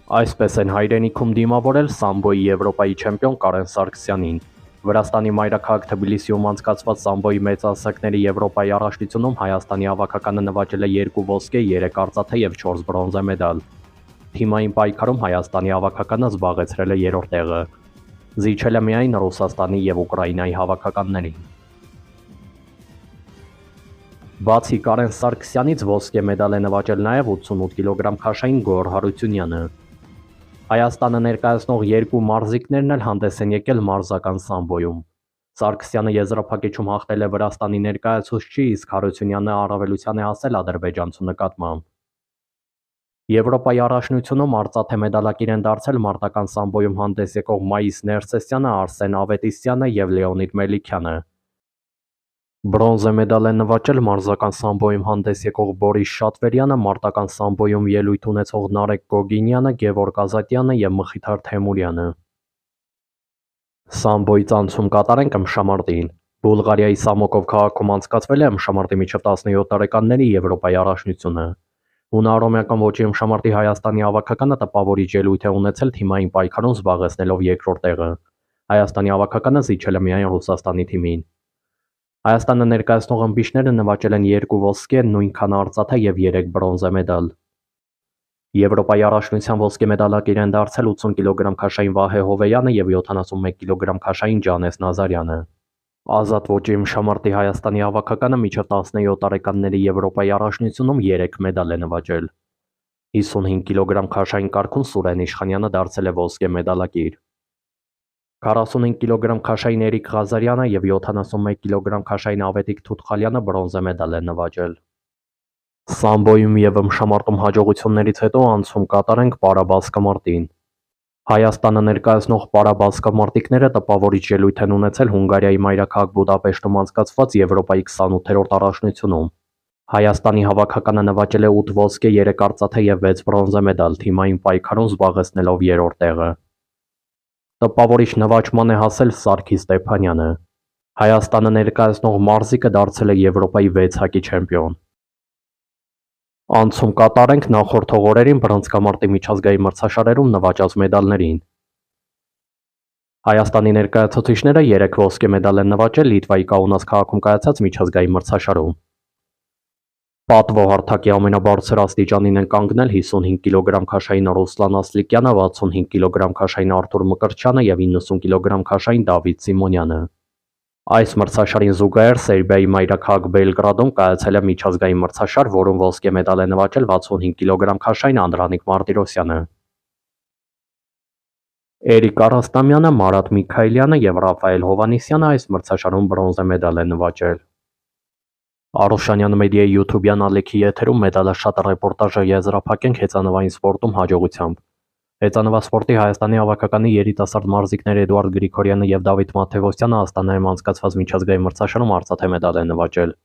Այսպես են հայրենիքում դիմավորել սամբոյի Եվրոպայի չեմպիոն Կարեն Սարգսյանին։ Վրաստանի մայրաքաղաք Թբիլիսիում անցկացված սամբոյի մեծահասակների Եվրոպայի առաջնությունում Հայաստանի հավաքականը նվաճել է 2 ոսկե, 3 արծաթե եւ 4 բրոնզե մեդալ։ Թիմային պայքարում Հայաստանի հավաքականը զբաղեցրել է 3-րդ տեղը։ Զիջել է միայն Ռուսաստանի եւ Ուկրաինայի հավաքականներին։ Բացի Կարեն Սարգսյանից ոսկե մեդալ է նվաճել նաև 88 կիլոգրամ քաշային Գոռ Հարությունյանը։ Հայաստանը ներկայացնող 2 մարզիկներն էլ հանդես են եկել մարզական սամբոյում։ Սարգսյանը եզրափակիչում հաղթել է Վրաստանի ներկայացուցչի, իսկ Հարությունյանը առավելության է հասել ադրբեջանցու նկատմամբ։ Եվրոպայի առաջնությունում արծաթե մեդալակիր են դարձել մարտական սամբոյում հանդես եկող Մայիս Ներսեսյանը, Արսեն Ավետիսյանը եւ Լեոնիդ Մելիքյանը։ Բրոնզե մեդալ են նվաճել մարզական սամբոյում հանդես եկող Բորիս Շատվերյանը, մարտական սամբոյում ելույթ ունեցող Նարեկ Գոգինյանը, Գևորգ Ազատյանը եւ Մխիթար Թեմուրյանը։ Սամբոյից անցում կատարենք ըմբշամարտին։ Բուլղարիայի Սամոկով քաղաքում անցկացվել է ըմբշամարտի միջև 17 տարեկանների Եվրոպայի առաջնությունը։ Հունահռոմեական ոճի ըմբշամարտի Հայաստանի հավաքականը տպավորիչ ելույթ է ունեցել թիմային պայքարում զբաղեցնելով 2-րդ տեղը։ Հայաստանի հավաքականը զիջել է միայն Ռուսաստանի թիմին։ Հայաստանը ներկայացնող ըմբիշները նվաճել են 2 ոսկե, նույնքան արծաթե եւ 3 բրոնզե մեդալ։ Եվրոպայի առաջնության ոսկե մեդալակիր են դարձել 80 կիլոգրամ քաշային Վահե Հովեյանը եւ 71 կիլոգրամ քաշային Ջանես Նազարյանը։ Ազատ ոճի ըմբշամարտի Հայաստանի հավաքականը միջև 17 տարեկանների Եվրոպայի առաջնությունում 3 մեդալ է նվաճել։ 55 կիլոգրամ քաշային կարգում Սուրեն Իշխանյանը դարձել է ոսկե մեդալակիր։ 45 կիլոգրամ քաշային Էրիկ Ղազարյանը եւ 71 կիլոգրամ քաշային Ավետիք Թութխալյանը բրոնզե մեդալ են նվաճել։ Սամբոյում եւ ըմբշամարտում հաջողություններից հետո անցում կատարենք պարաբասկամարտին։ Հայաստանը ներկայացնող պարաբասկամարտիկները տպավորիչ ելույթ են ունեցել Հունգարիայի մայրաքաղաք Բուդապեշտում անցկացված Եվրոպայի 28-րդ առաջնությունում։ Հայաստանի հավաքականը նվաճել է 8 ոսկե, 3 արծաթե եւ 6 բրոնզե մեդալ, թիմային պայքարում զբաղեցնելով 3-րդ տեղը։ Տպավորիչ նվաճման է հասել Սարգիս Ստեփանյանը։ Հայաստանը ներկայացնող մարզիկը դարձել է Եվրոպայի 6 հակի չեմպիոն։ Անցում կատարենք նախորդող օրերին բռնցքամարտի միջազգային մրցաշարերում նվաճած մեդալներին։ Հայաստանի ներկայացուցիչները 3 ոսկե մեդալ են նվաճել Լիտվայի Կաունաս քաղաքում կայացած միջազգային մրցաշարում։ Պատվո հարթակի ամենաբարձր աստիճանին են կանգնել 55 կիլոգրամ քաշային Ռուսլան Ասլիկյանը, 65 կիլոգրամ քաշային Արթուր Մկրտչյանը եւ 90 կիլոգրամ քաշային Դավիթ Սիմոնյանը։ Այս մրցաշարին զուգահեռ Սերբիայի մայրաքաղաք Բելգրադում կայացել է միջազգային մրցաշար, որում ոսկե մեդալ է նվաճել 65 կիլոգրամ քաշային Անդրանիկ Մարտիրոսյանը։ Էրիկ Արաստամյանը, Մարատ Միքայելյանը եւ Ռաֆայել Հովանիսյանը այս մրցաշարում բրոնզե մեդալ են նվաճել։ Արուշանյան մեդիայի յութուբյան ալիքի եթերում մեդալաշատ ռեպորտաժը եզրափակենք հեծանվային սպորտում հաջողությամբ։ Հեծանվասպորտի Հայաստանի հավաքականի երիտասարդ մարզիկներ Էդուարդ Գրիգորյանը եւ Դավիթ Մաթեւոսյանը Աստանայում անցկացված միջազգային մրցաշարում արծաթե մեդալ են նվաճել։